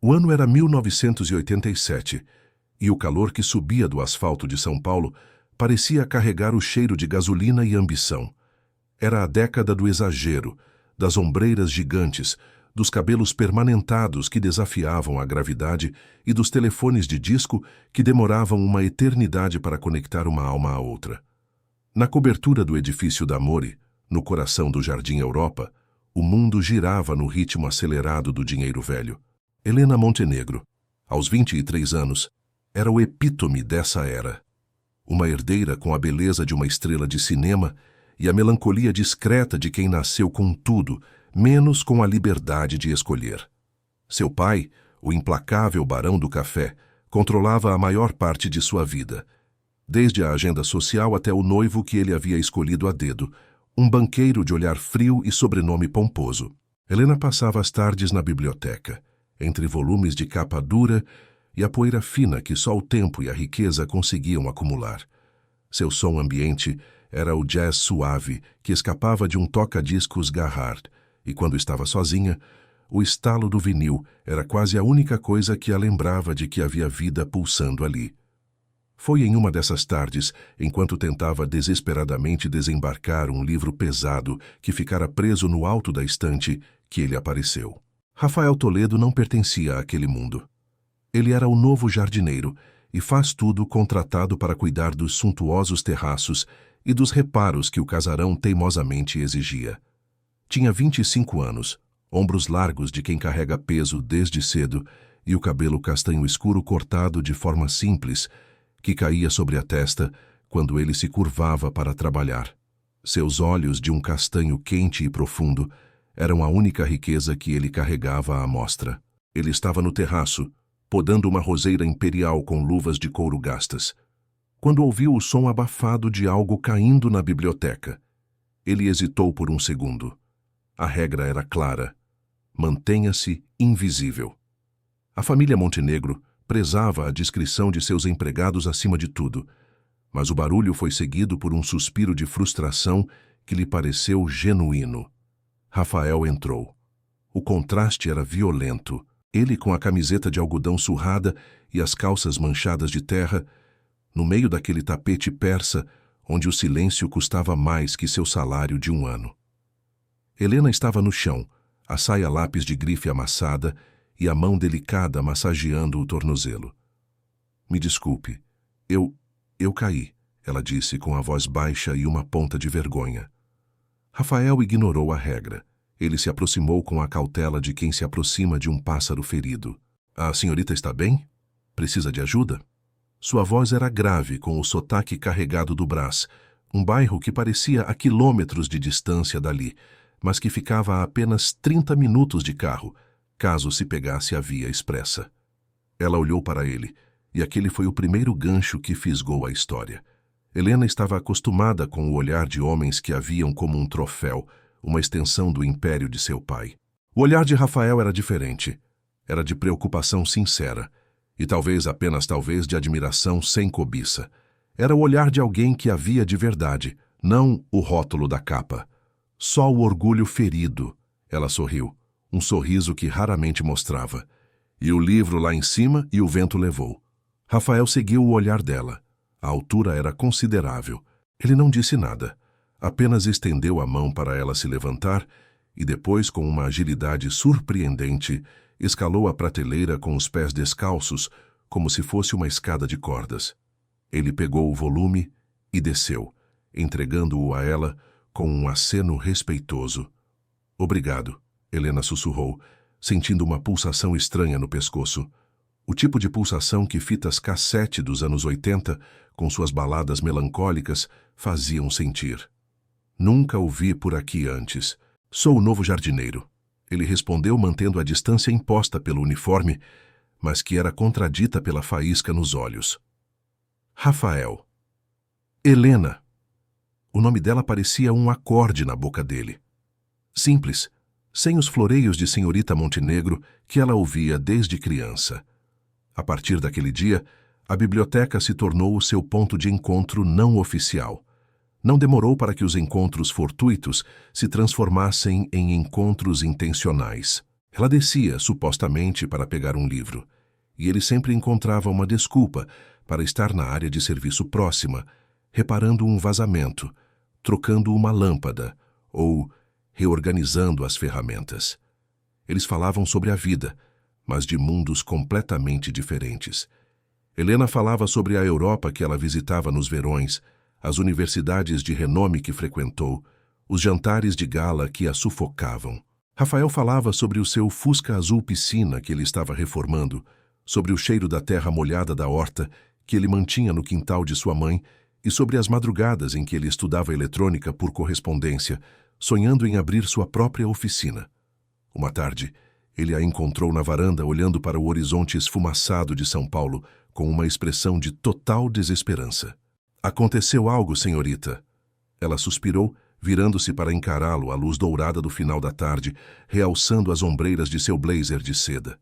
O ano era 1987 e o calor que subia do asfalto de São Paulo parecia carregar o cheiro de gasolina e ambição. Era a década do exagero, das ombreiras gigantes, dos cabelos permanentados que desafiavam a gravidade e dos telefones de disco que demoravam uma eternidade para conectar uma alma à outra. Na cobertura do edifício da Mori, no coração do Jardim Europa, o mundo girava no ritmo acelerado do dinheiro velho. Helena Montenegro, aos 23 anos, era o epítome dessa era. Uma herdeira com a beleza de uma estrela de cinema e a melancolia discreta de quem nasceu com tudo, menos com a liberdade de escolher. Seu pai, o implacável barão do café, controlava a maior parte de sua vida, desde a agenda social até o noivo que ele havia escolhido a dedo, um banqueiro de olhar frio e sobrenome pomposo. Helena passava as tardes na biblioteca, entre volumes de capa dura e a poeira fina que só o tempo e a riqueza conseguiam acumular. Seu som ambiente era o jazz suave que escapava de um toca-discos Garrard, e quando estava sozinha, o estalo do vinil era quase a única coisa que a lembrava de que havia vida pulsando ali. Foi em uma dessas tardes, enquanto tentava desesperadamente desembarcar um livro pesado que ficara preso no alto da estante, que ele apareceu. Rafael Toledo não pertencia àquele mundo. Ele era o novo jardineiro e faz tudo contratado para cuidar dos suntuosos terraços e dos reparos que o casarão teimosamente exigia. Tinha 25 anos, ombros largos de quem carrega peso desde cedo e o cabelo castanho escuro cortado de forma simples, que caía sobre a testa quando ele se curvava para trabalhar. Seus olhos, de um castanho quente e profundo, eram a única riqueza que ele carregava à mostra. Ele estava no terraço, podando uma roseira imperial com luvas de couro gastas, quando ouviu o som abafado de algo caindo na biblioteca. Ele hesitou por um segundo. A regra era clara: mantenha-se invisível. A família Montenegro prezava a discrição de seus empregados acima de tudo, mas o barulho foi seguido por um suspiro de frustração que lhe pareceu genuíno. Rafael entrou. O contraste era violento. Ele com a camiseta de algodão surrada e as calças manchadas de terra, no meio daquele tapete persa onde o silêncio custava mais que seu salário de um ano. Helena estava no chão, a saia lápis de grife amassada e a mão delicada massageando o tornozelo. "Me desculpe, eu caí", ela disse com a voz baixa e uma ponta de vergonha. Rafael ignorou a regra. Ele se aproximou com a cautela de quem se aproxima de um pássaro ferido. "A senhorita está bem? Precisa de ajuda?" Sua voz era grave, com o sotaque carregado do Brás, um bairro que parecia a quilômetros de distância dali, mas que ficava a apenas 30 minutos de carro, caso se pegasse a via expressa. Ela olhou para ele, e aquele foi o primeiro gancho que fisgou a história. Helena estava acostumada com o olhar de homens que a viam como um troféu, uma extensão do império de seu pai. O olhar de Rafael era diferente. Era de preocupação sincera, e talvez, apenas talvez, de admiração sem cobiça. Era o olhar de alguém que a via de verdade, não o rótulo da capa. Só o orgulho ferido. Ela sorriu, um sorriso que raramente mostrava. E o livro lá em cima e o vento levou. Rafael seguiu o olhar dela. A altura era considerável. Ele não disse nada. Apenas estendeu a mão para ela se levantar e depois, com uma agilidade surpreendente, escalou a prateleira com os pés descalços, como se fosse uma escada de cordas. Ele pegou o volume e desceu, entregando-o a ela com um aceno respeitoso. "Obrigado", Helena sussurrou, sentindo uma pulsação estranha no pescoço. O tipo de pulsação que fitas cassete dos anos 80, com suas baladas melancólicas, faziam sentir. "Nunca o vi por aqui antes. Sou o novo jardineiro", ele respondeu, mantendo a distância imposta pelo uniforme, mas que era contradita pela faísca nos olhos. "Rafael." "Helena." O nome dela parecia um acorde na boca dele. Simples, sem os floreios de senhorita Montenegro que ela ouvia desde criança. A partir daquele dia, a biblioteca se tornou o seu ponto de encontro não oficial. Não demorou para que os encontros fortuitos se transformassem em encontros intencionais. Ela descia, supostamente, para pegar um livro, e ele sempre encontrava uma desculpa para estar na área de serviço próxima, reparando um vazamento, trocando uma lâmpada ou reorganizando as ferramentas. Eles falavam sobre a vida, mas de mundos completamente diferentes. Helena falava sobre a Europa que ela visitava nos verões, as universidades de renome que frequentou, os jantares de gala que a sufocavam. Rafael falava sobre o seu Fusca azul piscina que ele estava reformando, sobre o cheiro da terra molhada da horta que ele mantinha no quintal de sua mãe e sobre as madrugadas em que ele estudava eletrônica por correspondência, sonhando em abrir sua própria oficina. Uma tarde, ele a encontrou na varanda olhando para o horizonte esfumaçado de São Paulo com uma expressão de total desesperança. "Aconteceu algo, senhorita?" Ela suspirou, virando-se para encará-lo à luz dourada do final da tarde, realçando as ombreiras de seu blazer de seda.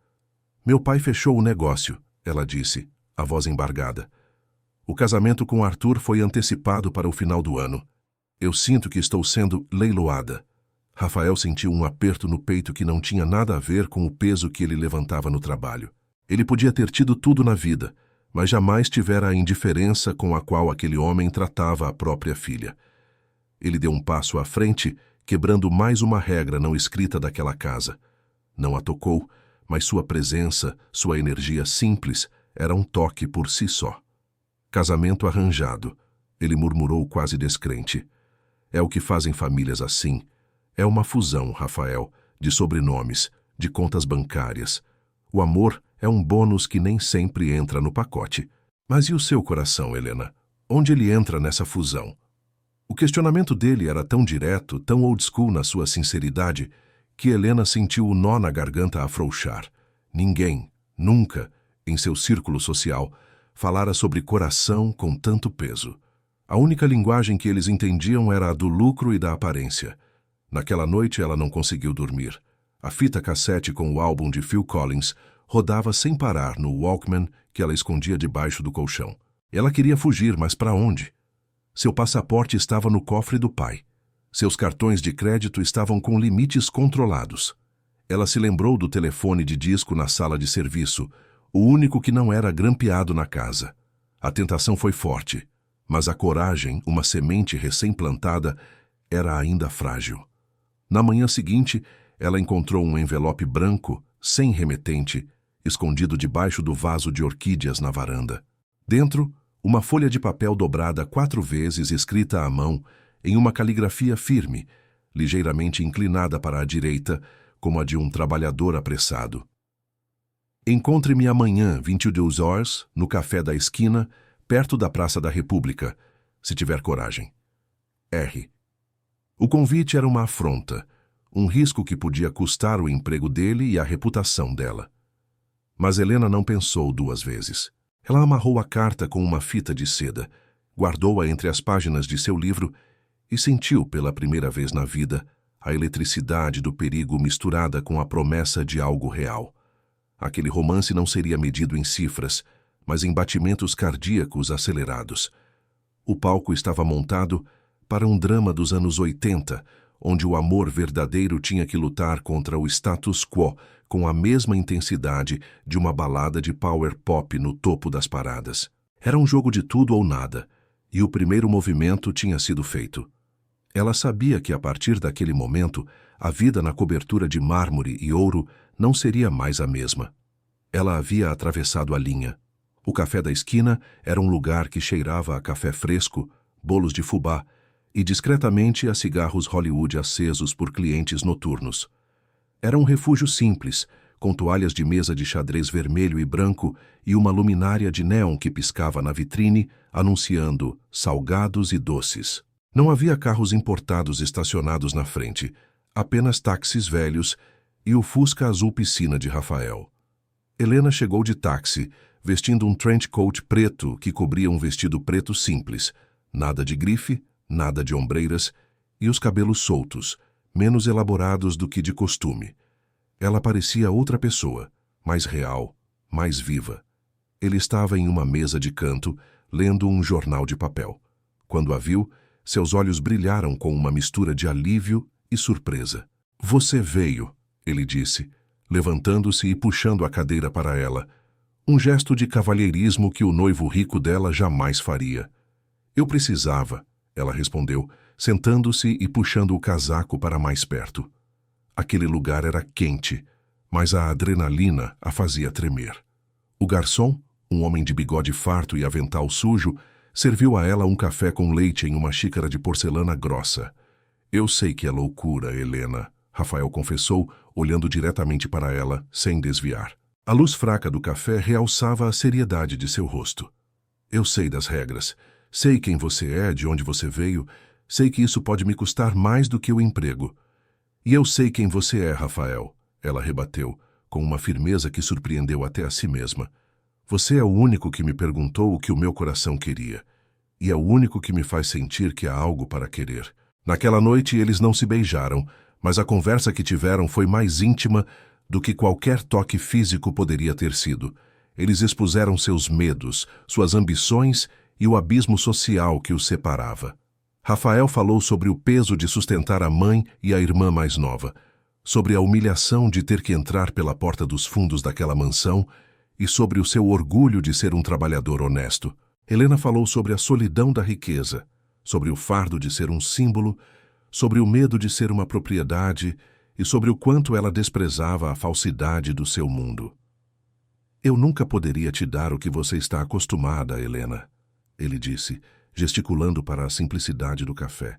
"Meu pai fechou o negócio", ela disse, a voz embargada. "O casamento com Arthur foi antecipado para o final do ano. Eu sinto que estou sendo leiloada." Rafael sentiu um aperto no peito que não tinha nada a ver com o peso que ele levantava no trabalho. Ele podia ter tido tudo na vida, mas jamais tivera a indiferença com a qual aquele homem tratava a própria filha. Ele deu um passo à frente, quebrando mais uma regra não escrita daquela casa. Não a tocou, mas sua presença, sua energia simples, era um toque por si só. "Casamento arranjado", ele murmurou quase descrente. "É o que fazem famílias assim. É uma fusão, Rafael, de sobrenomes, de contas bancárias. O amor é um bônus que nem sempre entra no pacote. Mas e o seu coração, Helena? Onde ele entra nessa fusão?" O questionamento dele era tão direto, tão old school na sua sinceridade, que Helena sentiu o nó na garganta afrouxar. Ninguém, nunca, em seu círculo social, falara sobre coração com tanto peso. A única linguagem que eles entendiam era a do lucro e da aparência. Naquela noite ela não conseguiu dormir. A fita cassete com o álbum de Phil Collins rodava sem parar no Walkman que ela escondia debaixo do colchão. Ela queria fugir, mas para onde? Seu passaporte estava no cofre do pai. Seus cartões de crédito estavam com limites controlados. Ela se lembrou do telefone de disco na sala de serviço, o único que não era grampeado na casa. A tentação foi forte, mas a coragem, uma semente recém-plantada, era ainda frágil. Na manhã seguinte, ela encontrou um envelope branco, sem remetente, escondido debaixo do vaso de orquídeas na varanda. Dentro, uma folha de papel dobrada 4 vezes, escrita à mão, em uma caligrafia firme, ligeiramente inclinada para a direita, como a de um trabalhador apressado. "Encontre-me amanhã, 22 horas, no café da esquina, perto da Praça da República, se tiver coragem. R." O convite era uma afronta, um risco que podia custar o emprego dele e a reputação dela. Mas Helena não pensou 2 vezes. Ela amarrou a carta com uma fita de seda, guardou-a entre as páginas de seu livro e sentiu, pela primeira vez na vida, a eletricidade do perigo misturada com a promessa de algo real. Aquele romance não seria medido em cifras, mas em batimentos cardíacos acelerados. O palco estava montado para um drama dos anos 80, onde o amor verdadeiro tinha que lutar contra o status quo com a mesma intensidade de uma balada de power pop no topo das paradas. Era um jogo de tudo ou nada, e o primeiro movimento tinha sido feito. Ela sabia que a partir daquele momento, a vida na cobertura de mármore e ouro não seria mais a mesma. Ela havia atravessado a linha. O café da esquina era um lugar que cheirava a café fresco, bolos de fubá, e discretamente a cigarros Hollywood acesos por clientes noturnos. Era um refúgio simples, com toalhas de mesa de xadrez vermelho e branco e uma luminária de néon que piscava na vitrine, anunciando salgados e doces. Não havia carros importados estacionados na frente, apenas táxis velhos e o Fusca azul piscina de Rafael. Helena chegou de táxi, vestindo um trench coat preto que cobria um vestido preto simples, nada de grife, nada de ombreiras, e os cabelos soltos, menos elaborados do que de costume. Ela parecia outra pessoa, mais real, mais viva. Ele estava em uma mesa de canto, lendo um jornal de papel. Quando a viu, seus olhos brilharam com uma mistura de alívio e surpresa. "Você veio", ele disse, levantando-se e puxando a cadeira para ela. Um gesto de cavalheirismo que o noivo rico dela jamais faria. Eu precisava, ela respondeu, sentando-se e puxando o casaco para mais perto. Aquele lugar era quente, mas a adrenalina a fazia tremer. O garçom, um homem de bigode farto e avental sujo, serviu a ela um café com leite em uma xícara de porcelana grossa. Eu sei que é loucura, Helena, Rafael confessou, olhando diretamente para ela, sem desviar. A luz fraca do café realçava a seriedade de seu rosto. Eu sei das regras. Sei quem você é, de onde você veio. Sei que isso pode me custar mais do que o emprego. E eu sei quem você é, Rafael, ela rebateu, com uma firmeza que surpreendeu até a si mesma. Você é o único que me perguntou o que o meu coração queria. E é o único que me faz sentir que há algo para querer. Naquela noite eles não se beijaram, mas a conversa que tiveram foi mais íntima do que qualquer toque físico poderia ter sido. Eles expuseram seus medos, suas ambições e o abismo social que os separava. Rafael falou sobre o peso de sustentar a mãe e a irmã mais nova, sobre a humilhação de ter que entrar pela porta dos fundos daquela mansão e sobre o seu orgulho de ser um trabalhador honesto. Helena falou sobre a solidão da riqueza, sobre o fardo de ser um símbolo, sobre o medo de ser uma propriedade e sobre o quanto ela desprezava a falsidade do seu mundo. Eu nunca poderia te dar o que você está acostumada, Helena, ele disse, gesticulando para a simplicidade do café.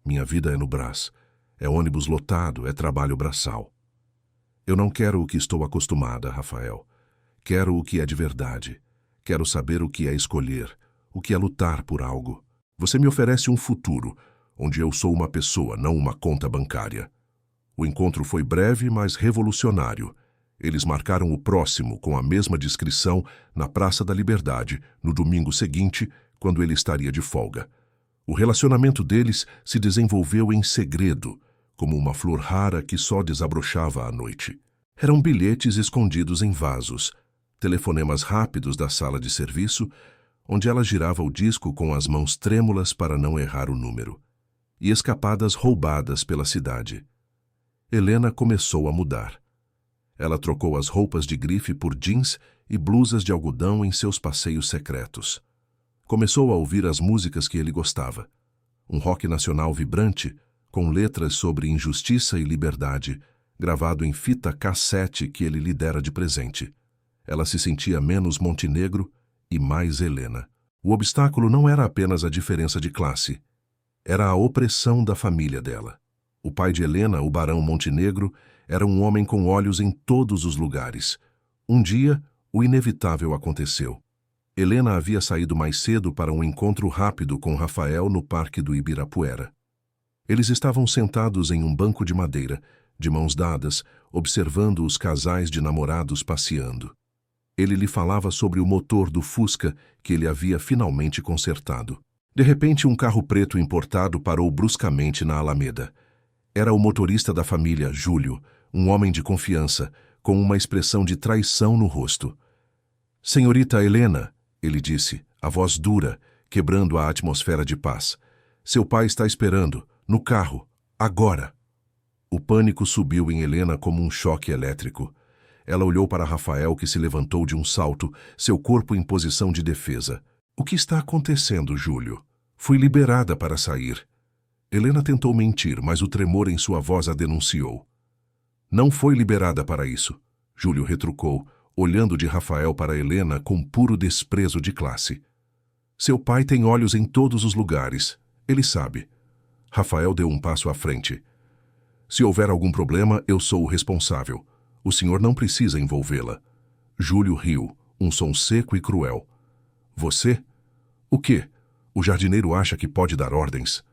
Minha vida é no Brás. É ônibus lotado, é trabalho braçal. Eu não quero o que estou acostumada, Rafael. Quero o que é de verdade. Quero saber o que é escolher, o que é lutar por algo. Você me oferece um futuro, onde eu sou uma pessoa, não uma conta bancária. O encontro foi breve, mas revolucionário. Eles marcaram o próximo, com a mesma descrição, na Praça da Liberdade, no domingo seguinte, quando ele estaria de folga. O relacionamento deles se desenvolveu em segredo, como uma flor rara que só desabrochava à noite. Eram bilhetes escondidos em vasos, telefonemas rápidos da sala de serviço, onde ela girava o disco com as mãos trêmulas para não errar o número, e escapadas roubadas pela cidade. Helena começou a mudar. Ela trocou as roupas de grife por jeans e blusas de algodão em seus passeios secretos. Começou a ouvir as músicas que ele gostava. Um rock nacional vibrante, com letras sobre injustiça e liberdade, gravado em fita cassete que ele lhe dera de presente. Ela se sentia menos Montenegro e mais Helena. O obstáculo não era apenas a diferença de classe. Era a opressão da família dela. O pai de Helena, o barão Montenegro, era um homem com olhos em todos os lugares. Um dia, o inevitável aconteceu. Helena havia saído mais cedo para um encontro rápido com Rafael no Parque do Ibirapuera. Eles estavam sentados em um banco de madeira, de mãos dadas, observando os casais de namorados passeando. Ele lhe falava sobre o motor do Fusca que ele havia finalmente consertado. De repente, um carro preto importado parou bruscamente na Alameda. Era o motorista da família, Júlio, um homem de confiança, com uma expressão de traição no rosto. Senhorita Helena, ele disse, a voz dura, quebrando a atmosfera de paz. Seu pai está esperando, no carro, agora. O pânico subiu em Helena como um choque elétrico. Ela olhou para Rafael, que se levantou de um salto, seu corpo em posição de defesa. O que está acontecendo, Júlio? Fui liberada para sair. Helena tentou mentir, mas o tremor em sua voz a denunciou. Não foi liberada para isso, Júlio retrucou, olhando de Rafael para Helena com puro desprezo de classe. Seu pai tem olhos em todos os lugares. Ele sabe. Rafael deu um passo à frente. Se houver algum problema, eu sou o responsável. O senhor não precisa envolvê-la. Júlio riu, um som seco e cruel. Você? O quê? O jardineiro acha que pode dar ordens.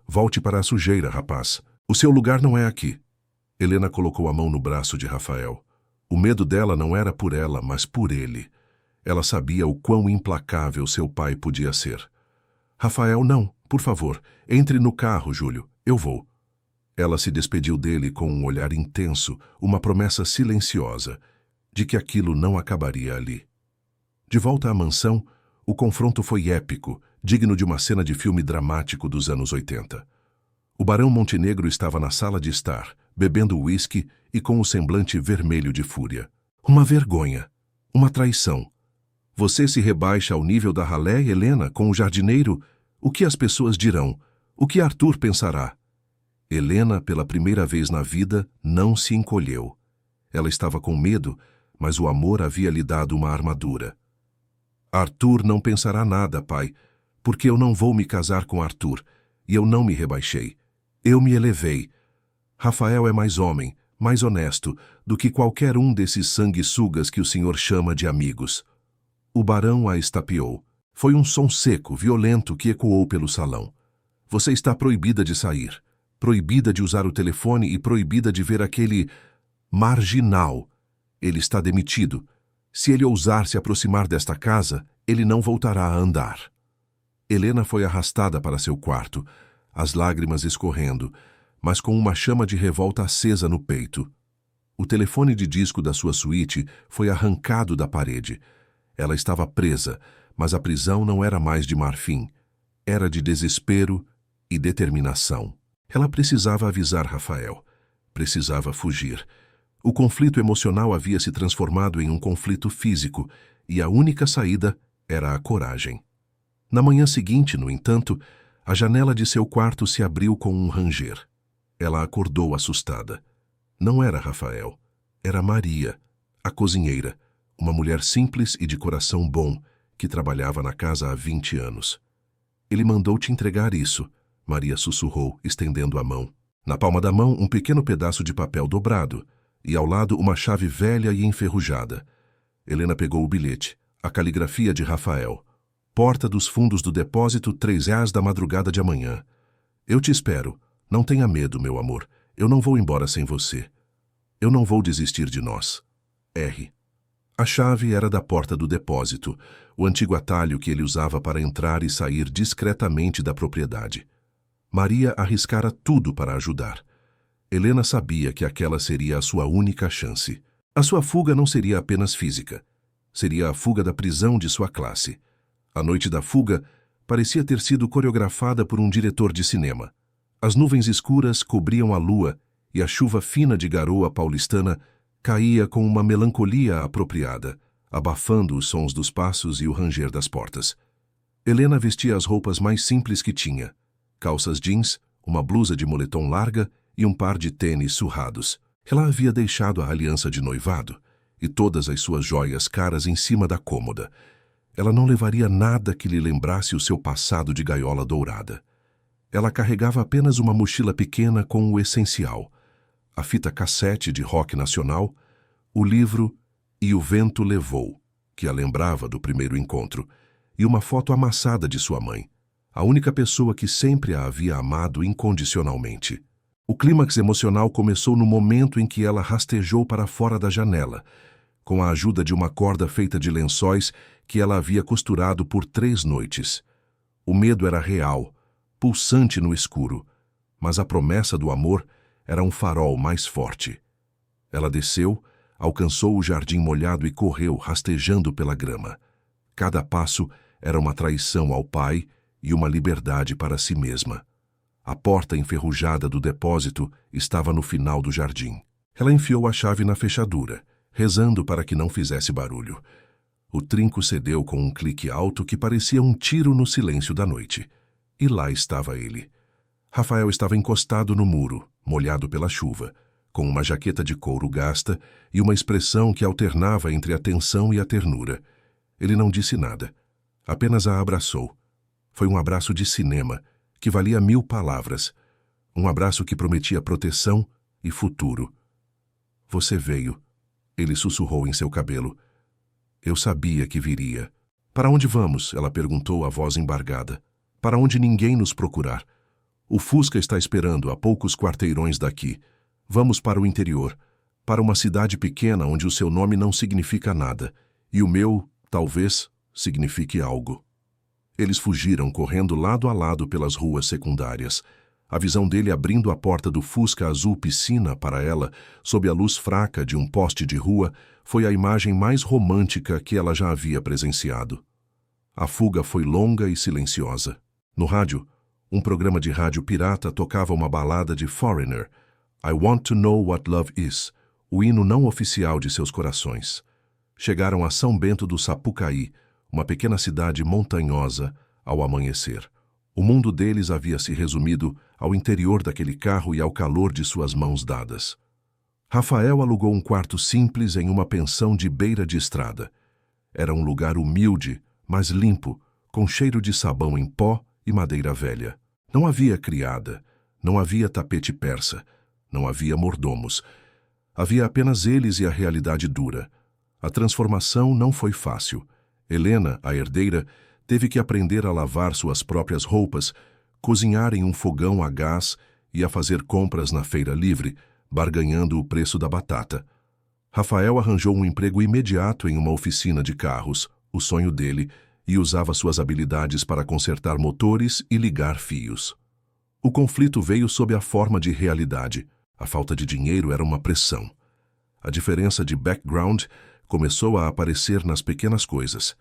Volte para a sujeira, rapaz. O seu lugar não é aqui. Helena colocou a mão no braço de Rafael. O medo dela não era por ela, mas por ele. Ela sabia o quão implacável seu pai podia ser. Rafael, não, por favor. Entre no carro, Júlio. Eu vou. Ela se despediu dele com um olhar intenso, uma promessa silenciosa, de que aquilo não acabaria ali. De volta à mansão, o confronto foi épico, digno de uma cena de filme dramático dos anos 80. O barão Montenegro estava na sala de estar, bebendo uísque e com o semblante vermelho de fúria. Uma vergonha. Uma traição. Você se rebaixa ao nível da ralé, Helena, com o jardineiro? O que as pessoas dirão? O que Arthur pensará? Helena, pela primeira vez na vida, não se encolheu. Ela estava com medo, mas o amor havia lhe dado uma armadura. Arthur não pensará nada, pai, porque eu não vou me casar com Arthur, e eu não me rebaixei. Eu me elevei. Rafael é mais homem, mais honesto, do que qualquer um desses sanguessugas que o senhor chama de amigos. O barão a estapeou. Foi um som seco, violento, que ecoou pelo salão. Você está proibida de sair, proibida de usar o telefone e proibida de ver aquele marginal. Ele está demitido. Se ele ousar se aproximar desta casa, ele não voltará a andar. Helena foi arrastada para seu quarto, as lágrimas escorrendo, mas com uma chama de revolta acesa no peito. O telefone de disco da sua suíte foi arrancado da parede. Ela estava presa, mas a prisão não era mais de marfim. Era de desespero e determinação. Ela precisava avisar Rafael. Precisava fugir. O conflito emocional havia se transformado em um conflito físico, e a única saída era a coragem. Na manhã seguinte, no entanto, a janela de seu quarto se abriu com um ranger. Ela acordou assustada. Não era Rafael. Era Maria, a cozinheira, uma mulher simples e de coração bom, que trabalhava na casa há 20 anos. Ele mandou te entregar isso, Maria sussurrou, estendendo a mão. Na palma da mão, um pequeno pedaço de papel dobrado, e ao lado uma chave velha e enferrujada. Helena pegou o bilhete, a caligrafia de Rafael. Porta dos fundos do depósito, 3 da madrugada de amanhã. Eu te espero. Não tenha medo, meu amor. Eu não vou embora sem você. Eu não vou desistir de nós. R. A chave era da porta do depósito, o antigo atalho que ele usava para entrar e sair discretamente da propriedade. Maria arriscara tudo para ajudar. Helena sabia que aquela seria a sua única chance. A sua fuga não seria apenas física. Seria a fuga da prisão de sua classe. A noite da fuga parecia ter sido coreografada por um diretor de cinema. As nuvens escuras cobriam a lua e a chuva fina de garoa paulistana caía com uma melancolia apropriada, abafando os sons dos passos e o ranger das portas. Helena vestia as roupas mais simples que tinha: calças jeans, uma blusa de moletom larga e um par de tênis surrados. Ela havia deixado a aliança de noivado e todas as suas joias caras em cima da cômoda. Ela não levaria nada que lhe lembrasse o seu passado de gaiola dourada. Ela carregava apenas uma mochila pequena com o essencial: a fita cassete de rock nacional, o livro E o Vento Levou, que a lembrava do primeiro encontro, e uma foto amassada de sua mãe, a única pessoa que sempre a havia amado incondicionalmente. O clímax emocional começou no momento em que ela rastejou para fora da janela, com a ajuda de uma corda feita de lençóis que ela havia costurado por 3 noites. O medo era real, pulsante no escuro, mas a promessa do amor era um farol mais forte. Ela desceu, alcançou o jardim molhado e correu, rastejando pela grama. Cada passo era uma traição ao pai e uma liberdade para si mesma. A porta enferrujada do depósito estava no final do jardim. Ela enfiou a chave na fechadura, rezando para que não fizesse barulho. O trinco cedeu com um clique alto que parecia um tiro no silêncio da noite. E lá estava ele. Rafael estava encostado no muro, molhado pela chuva, com uma jaqueta de couro gasta e uma expressão que alternava entre a tensão e a ternura. Ele não disse nada, apenas a abraçou. Foi um abraço de cinema, que valia 1000 palavras. Um abraço que prometia proteção e futuro. Você veio, ele sussurrou em seu cabelo. Eu sabia que viria. Para onde vamos? Ela perguntou, a voz embargada. Para onde ninguém nos procurar. O Fusca está esperando a poucos quarteirões daqui. Vamos para o interior, para uma cidade pequena onde o seu nome não significa nada, e o meu, talvez, signifique algo. Eles fugiram, correndo lado a lado pelas ruas secundárias. A visão dele abrindo a porta do Fusca azul piscina para ela, sob a luz fraca de um poste de rua, foi a imagem mais romântica que ela já havia presenciado. A fuga foi longa e silenciosa. No rádio, um programa de rádio pirata tocava uma balada de Foreigner, I Want to Know What Love Is, o hino não oficial de seus corações. Chegaram a São Bento do Sapucaí, uma pequena cidade montanhosa, ao amanhecer. O mundo deles havia se resumido ao interior daquele carro e ao calor de suas mãos dadas. Rafael alugou um quarto simples em uma pensão de beira de estrada. Era um lugar humilde, mas limpo, com cheiro de sabão em pó e madeira velha. Não havia criada, não havia tapete persa, não havia mordomos. Havia apenas eles e a realidade dura. A transformação não foi fácil. Helena, a herdeira, teve que aprender a lavar suas próprias roupas, cozinhar em um fogão a gás e a fazer compras na feira livre, barganhando o preço da batata. Rafael arranjou um emprego imediato em uma oficina de carros, o sonho dele, e usava suas habilidades para consertar motores e ligar fios. O conflito veio sob a forma de realidade. A falta de dinheiro era uma pressão. A diferença de background começou a aparecer nas pequenas coisas.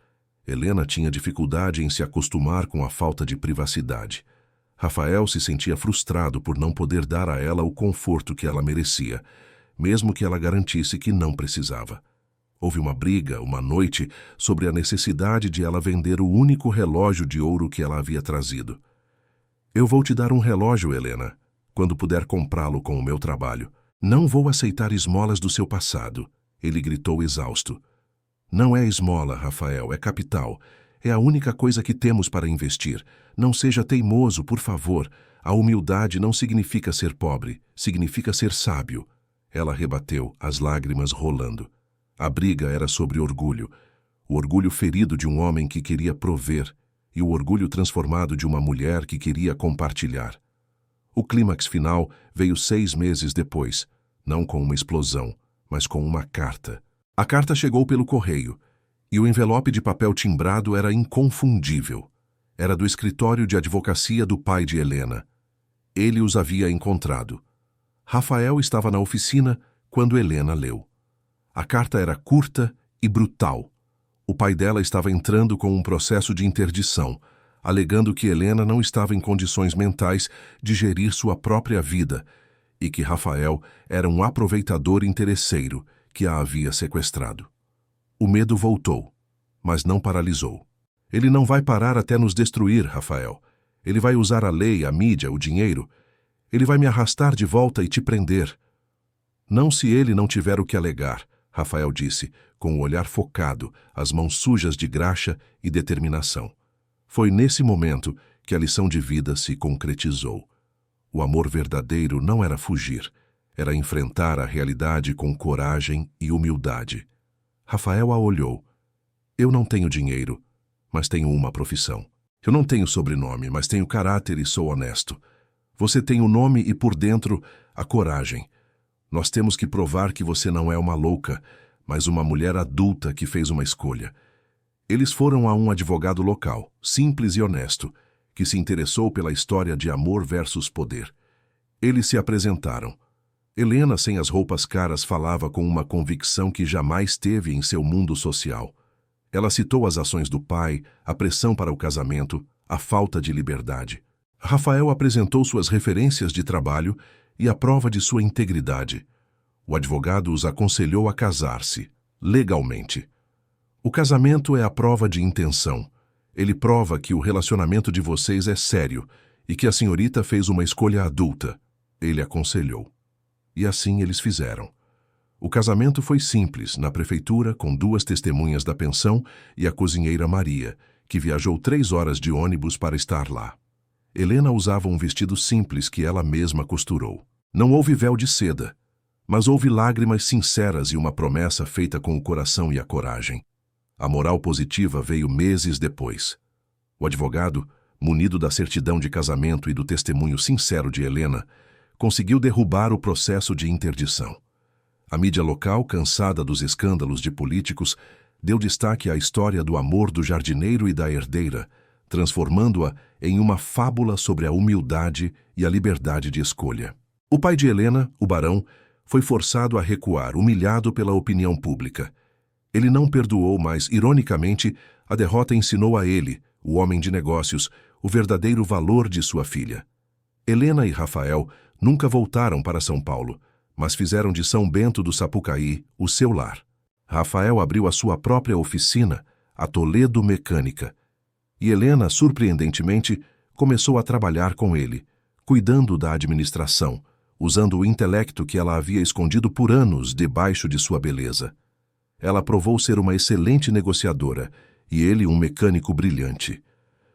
Helena tinha dificuldade em se acostumar com a falta de privacidade. Rafael se sentia frustrado por não poder dar a ela o conforto que ela merecia, mesmo que ela garantisse que não precisava. Houve uma briga, uma noite, sobre a necessidade de ela vender o único relógio de ouro que ela havia trazido. "Eu vou te dar um relógio, Helena, quando puder comprá-lo com o meu trabalho. Não vou aceitar esmolas do seu passado", ele gritou exausto. "Não é esmola, Rafael, é capital. É a única coisa que temos para investir. Não seja teimoso, por favor. A humildade não significa ser pobre, significa ser sábio." Ela rebateu, as lágrimas rolando. A briga era sobre orgulho. O orgulho ferido de um homem que queria prover e o orgulho transformado de uma mulher que queria compartilhar. O clímax final veio 6 meses depois, não com uma explosão, mas com uma carta. A carta chegou pelo correio, e o envelope de papel timbrado era inconfundível. Era do escritório de advocacia do pai de Helena. Ele os havia encontrado. Rafael estava na oficina quando Helena leu. A carta era curta e brutal. O pai dela estava entrando com um processo de interdição, alegando que Helena não estava em condições mentais de gerir sua própria vida e que Rafael era um aproveitador interesseiro que a havia sequestrado. O medo voltou, mas não paralisou. "Ele não vai parar até nos destruir, Rafael. Ele vai usar a lei, a mídia, o dinheiro. Ele vai me arrastar de volta e te prender." "Não se ele não tiver o que alegar", Rafael disse, com o olhar focado, as mãos sujas de graxa e determinação. Foi nesse momento que a lição de vida se concretizou. O amor verdadeiro não era fugir, era enfrentar a realidade com coragem e humildade. Rafael a olhou. "Eu não tenho dinheiro, mas tenho uma profissão. Eu não tenho sobrenome, mas tenho caráter e sou honesto. Você tem o nome e por dentro a coragem. Nós temos que provar que você não é uma louca, mas uma mulher adulta que fez uma escolha." Eles foram a um advogado local, simples e honesto, que se interessou pela história de amor versus poder. Eles se apresentaram. Helena, sem as roupas caras, falava com uma convicção que jamais teve em seu mundo social. Ela citou as ações do pai, a pressão para o casamento, a falta de liberdade. Rafael apresentou suas referências de trabalho e a prova de sua integridade. O advogado os aconselhou a casar-se, legalmente. "O casamento é a prova de intenção. Ele prova que o relacionamento de vocês é sério e que a senhorita fez uma escolha adulta", ele aconselhou. E assim eles fizeram. O casamento foi simples, na prefeitura, com 2 testemunhas da pensão e a cozinheira Maria, que viajou 3 horas de ônibus para estar lá. Helena usava um vestido simples que ela mesma costurou. Não houve véu de seda, mas houve lágrimas sinceras e uma promessa feita com o coração e a coragem. A moral positiva veio meses depois. O advogado, munido da certidão de casamento e do testemunho sincero de Helena, conseguiu derrubar o processo de interdição. A mídia local, cansada dos escândalos de políticos, deu destaque à história do amor do jardineiro e da herdeira, transformando-a em uma fábula sobre a humildade e a liberdade de escolha. O pai de Helena, o barão, foi forçado a recuar, humilhado pela opinião pública. Ele não perdoou, mas, ironicamente, a derrota ensinou a ele, o homem de negócios, o verdadeiro valor de sua filha. Helena e Rafael nunca voltaram para São Paulo, mas fizeram de São Bento do Sapucaí o seu lar. Rafael abriu a sua própria oficina, a Toledo Mecânica, e Helena, surpreendentemente, começou a trabalhar com ele, cuidando da administração, usando o intelecto que ela havia escondido por anos debaixo de sua beleza. Ela provou ser uma excelente negociadora e ele um mecânico brilhante.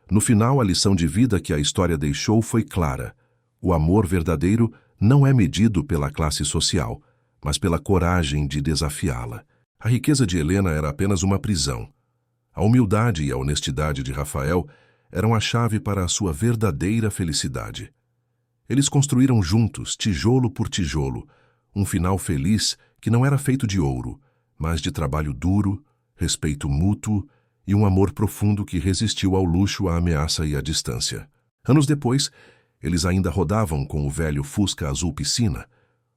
No final, a lição de vida que a história deixou foi clara. O amor verdadeiro não é medido pela classe social, mas pela coragem de desafiá-la. A riqueza de Helena era apenas uma prisão. A humildade e a honestidade de Rafael eram a chave para a sua verdadeira felicidade. Eles construíram juntos, tijolo por tijolo, um final feliz que não era feito de ouro, mas de trabalho duro, respeito mútuo e um amor profundo que resistiu ao luxo, à ameaça e à distância. Anos depois, eles ainda rodavam com o velho Fusca azul piscina.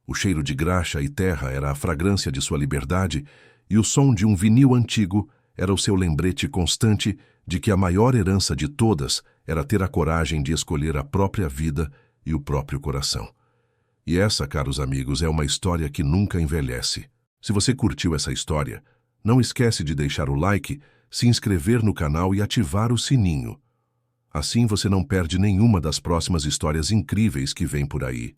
O cheiro de graxa e terra era a fragrância de sua liberdade e o som de um vinil antigo era o seu lembrete constante de que a maior herança de todas era ter a coragem de escolher a própria vida e o próprio coração. E essa, caros amigos, é uma história que nunca envelhece. Se você curtiu essa história, não esquece de deixar o like, se inscrever no canal e ativar o sininho. Assim você não perde nenhuma das próximas histórias incríveis que vêm por aí.